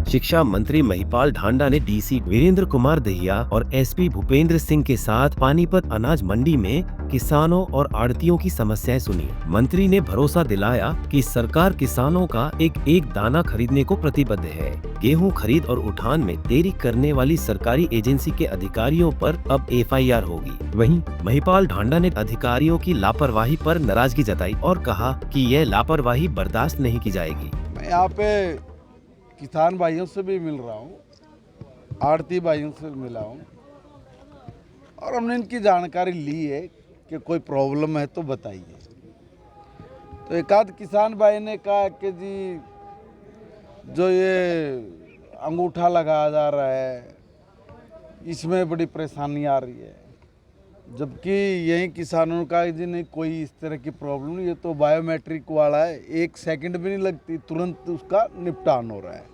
शिक्षा मंत्री महिपाल ढांडा ने डीसी वीरेंद्र कुमार दहिया और एसपी भूपेंद्र सिंह के साथ पानीपत अनाज मंडी में किसानों और आड़तियों की समस्याएं सुनी। मंत्री ने भरोसा दिलाया कि सरकार किसानों का एक एक दाना खरीदने को प्रतिबद्ध है। गेहूं खरीद और उठान में देरी करने वाली सरकारी एजेंसी के अधिकारियों पर अब एफआईआर होगी। वहीं महिपाल ढांडा ने अधिकारियों की लापरवाही पर नाराजगी जताई और कहा कि यह लापरवाही बर्दाश्त नहीं की जाएगी। मैं यहाँ पे किसान भाइयों से भी मिल रहा हूँ, आड़ती भाइयों से मिला हूँ और हमने इनकी जानकारी ली है कि कोई प्रॉब्लम है तो बताइए। तो एक आध किसान भाई ने कहा कि जी जो ये अंगूठा लगाया जा रहा है इसमें बड़ी परेशानी आ रही है, जबकि यही किसानों का जी नहीं कोई इस तरह की प्रॉब्लम नहीं, ये तो बायोमेट्रिक वाला है, 1 सेकंड भी नहीं लगती, तुरंत उसका निपटान हो रहा है।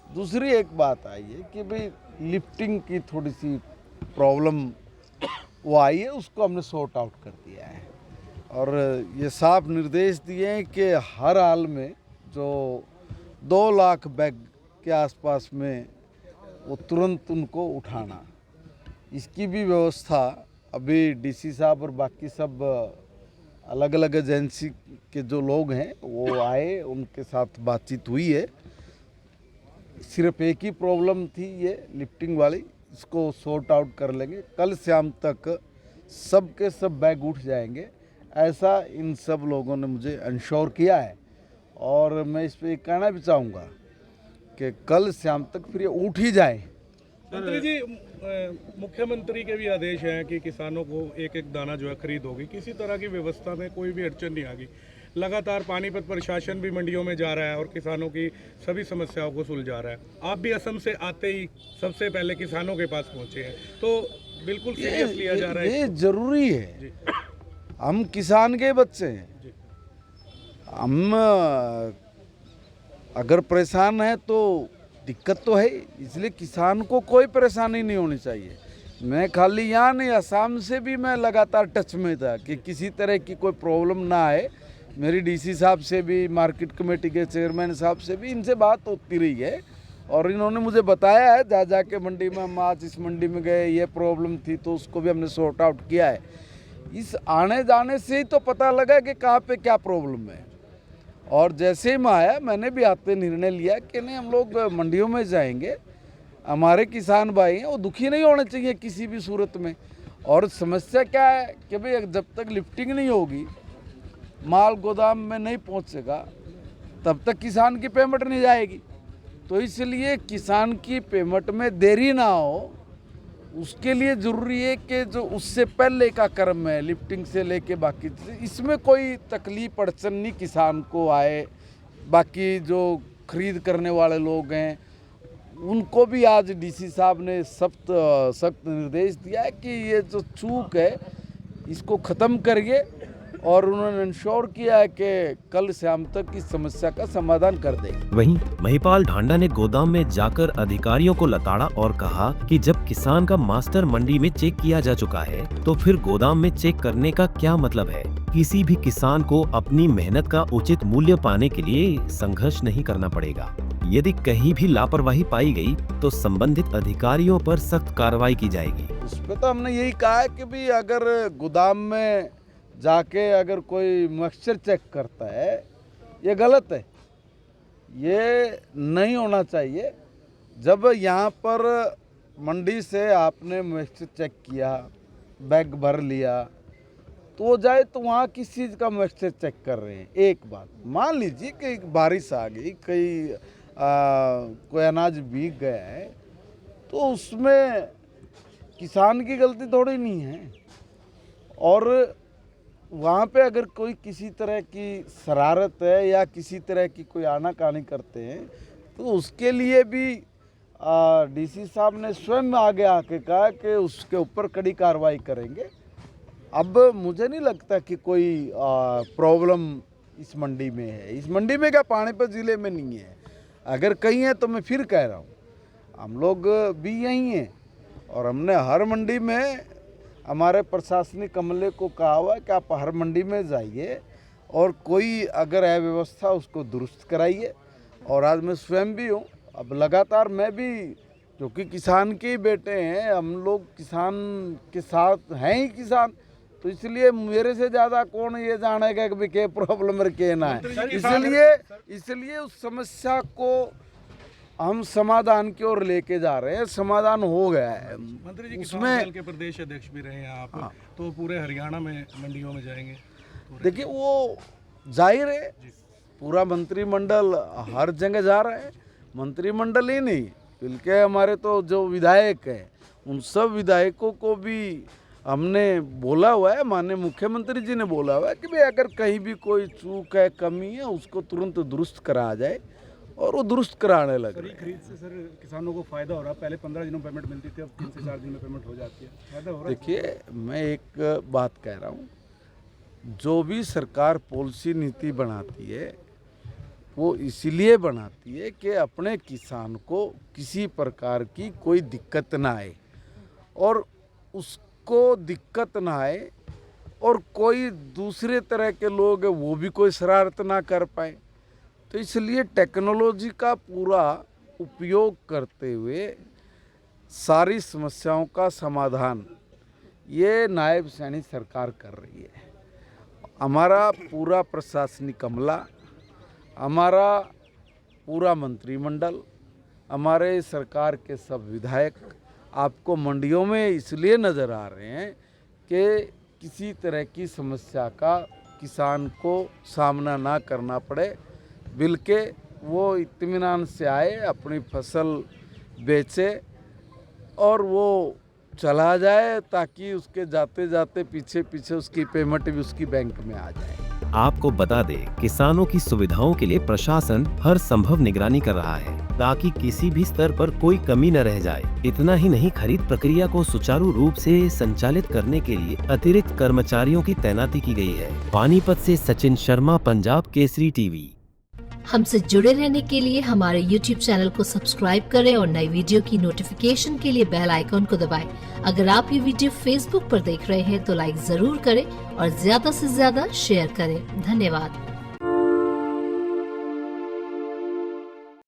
दूसरी एक बात आई है कि भाई लिफ्टिंग की थोड़ी सी प्रॉब्लम वो आई है, उसको हमने सॉर्ट आउट कर दिया है और ये साफ निर्देश दिए हैं कि हर हाल में जो 2 लाख बैग के आसपास में वो तुरंत उनको उठाना, इसकी भी व्यवस्था अभी डीसी साहब और बाकी सब अलग अलग एजेंसी के जो लोग हैं वो आए, उनके साथ बातचीत हुई है। सिर्फ एक ही प्रॉब्लम थी ये लिफ्टिंग वाली, इसको सॉर्ट आउट कर लेंगे। कल शाम तक सब के सब बैग उठ जाएंगे, ऐसा इन सब लोगों ने मुझे इंश्योर किया है और मैं इस पर कहना भी चाहूँगा कि कल शाम तक फिर ये उठ ही जाए। मंत्री जी, मुख्यमंत्री के भी आदेश हैं कि किसानों को एक एक दाना जो है खरीद होगी, किसी तरह की व्यवस्था में कोई भी अड़चन नहीं आगी। लगातार पानीपत प्रशासन भी मंडियों में जा रहा है और किसानों की सभी समस्याओं को सुलझा रहा है। आप भी असम से आते ही सबसे पहले किसानों के पास पहुंचे हैं, तो बिल्कुल सीरियस लिया जा रहा है। ये जरूरी है, हम किसान के बच्चे हैं, हम अगर परेशान हैं तो दिक्कत तो है, इसलिए किसान को कोई परेशानी नहीं होनी चाहिए। मैं खाली यहाँ नहीं, असम से भी मैं लगातार टच में था कि किसी तरह की कोई प्रॉब्लम ना आए। मेरी डीसी साहब से भी, मार्केट कमेटी के चेयरमैन साहब से भी इनसे बात होती रही है और इन्होंने मुझे बताया है जा के मंडी में, हम आज इस मंडी में गए, ये प्रॉब्लम थी तो उसको भी हमने सॉर्ट आउट किया है। इस आने जाने से ही तो पता लगा कि कहाँ पे क्या प्रॉब्लम है और जैसे ही मैं आया मैंने भी आते निर्णय लिया कि नहीं, हम लोग मंडियों में जाएंगे, हमारे किसान भाई हैं वो दुखी नहीं होने चाहिए किसी भी सूरत में। और समस्या क्या है कि भाई जब तक लिफ्टिंग नहीं होगी, माल गोदाम में नहीं पहुंचेगा, तब तक किसान की पेमेंट नहीं जाएगी। तो इसलिए किसान की पेमेंट में देरी ना हो, उसके लिए ज़रूरी है कि जो उससे पहले का कर्म है लिफ्टिंग से लेके बाकी इसमें कोई तकलीफ अड़चन नहीं किसान को आए। बाकी जो खरीद करने वाले लोग हैं उनको भी आज डीसी साहब ने सख्त निर्देश दिया है कि ये जो चूक है इसको ख़त्म करिए और उन्होंने इंश्योर किया है कि कल शाम तक इस समस्या का समाधान कर देंगे। वहीं महिपाल ढांडा ने गोदाम में जाकर अधिकारियों को लताड़ा और कहा कि जब किसान का मास्टर मंडी में चेक किया जा चुका है तो फिर गोदाम में चेक करने का क्या मतलब है। किसी भी किसान को अपनी मेहनत का उचित मूल्य पाने के लिए संघर्ष नहीं करना पड़ेगा। यदि कहीं भी लापरवाही पाई गई तो संबंधित अधिकारियों पर सख्त कार्रवाई की जाएगी। उस पर तो हमने यही कहा है कि भाई अगर गोदाम में जाके अगर कोई मॉइस्चर चेक करता है, ये गलत है, ये नहीं होना चाहिए। जब यहाँ पर मंडी से आपने मॉइस्चर चेक किया, बैग भर लिया, तो जाए तो वहाँ किस चीज़ का मॉइस्चर चेक कर रहे हैं। एक बात मान लीजिए कि बारिश आ गई, कोई अनाज भीग गया है, तो उसमें किसान की गलती थोड़ी नहीं है। और वहाँ पे अगर कोई किसी तरह की शरारत है या किसी तरह की कोई आनाकानी करते हैं तो उसके लिए भी डीसी साहब ने स्वयं आगे आके कहा कि उसके ऊपर कड़ी कार्रवाई करेंगे। अब मुझे नहीं लगता कि कोई प्रॉब्लम इस मंडी में है। इस मंडी में क्या, पानीपत ज़िले में नहीं है। अगर कहीं है तो मैं फिर कह रहा हूँ, हम लोग भी यहीं हैं और हमने हर मंडी में हमारे प्रशासनिक अमले को कहा हुआ है कि आप हर मंडी में जाइए और कोई अगर है व्यवस्था उसको दुरुस्त कराइए। और आज मैं स्वयं भी हूँ अब लगातार मैं भी, क्योंकि किसान के ही बेटे हैं हम लोग, किसान के साथ हैं ही किसान, तो इसलिए मेरे से ज़्यादा कौन ये जानेगा कि क्या प्रॉब्लम है क्या ना है। इसलिए उस समस्या को हम समाधान की ओर लेके जा रहे हैं। समाधान हो गया है मंत्री जी, किसान उसमें। दल के प्रदेश अध्यक्ष भी रहे हैं आप, तो पूरे हरियाणा में मंडियों में जाएंगे? देखिए वो जाहिर है पूरा मंत्रिमंडल हर जगह जा रहा है। मंत्रिमंडल ही नहीं बल्कि हमारे तो जो विधायक हैं उन सब विधायकों को भी हमने बोला हुआ है, माननीय मुख्यमंत्री जी ने बोला हुआ है कि भाई अगर कहीं भी कोई चूक है, कमी है, उसको तुरंत दुरुस्त करा जाए, और वो दुरुस्त कराने लग रहे हैं। खरीद से सर किसानों को फायदा हो रहा है। पहले 15 दिनों में पेमेंट मिलती थी, अब 3 से 4 दिन में पेमेंट हो जाती है। फायदा हो रहा है। देखिए मैं एक बात कह रहा हूँ, जो भी सरकार पॉलिसी नीति बनाती है वो इसीलिए बनाती है कि अपने किसान को किसी प्रकार की कोई दिक्कत ना आए, और उसको दिक्कत ना आए और कोई दूसरे तरह के लोग वो भी कोई शरारत ना कर पाए। तो इसलिए टेक्नोलॉजी का पूरा उपयोग करते हुए सारी समस्याओं का समाधान ये नायब सैनी सरकार कर रही है। हमारा पूरा प्रशासनिक अमला, हमारा पूरा मंत्रिमंडल, हमारे सरकार के सब विधायक आपको मंडियों में इसलिए नज़र आ रहे हैं कि किसी तरह की समस्या का किसान को सामना ना करना पड़े, बल्कि वो इत्मीनान से आए, अपनी फसल बेचे और वो चला जाए, ताकि उसके जाते जाते पीछे पीछे उसकी पेमेंट भी उसकी बैंक में आ जाए। आपको बता दें, किसानों की सुविधाओं के लिए प्रशासन हर संभव निगरानी कर रहा है ताकि किसी भी स्तर पर कोई कमी न रह जाए। इतना ही नहीं, खरीद प्रक्रिया को सुचारू रूप से संचालित करने के लिए अतिरिक्त कर्मचारियों की तैनाती की गई है। पानीपत से सचिन शर्मा, पंजाब केसरी टीवी। हमसे जुड़े रहने के लिए हमारे YouTube चैनल को सब्सक्राइब करें और नई वीडियो की नोटिफिकेशन के लिए बेल आइकॉन को दबाएं। अगर आप ये वीडियो Facebook पर देख रहे हैं तो लाइक जरूर करें और ज्यादा से ज्यादा शेयर करें। धन्यवाद।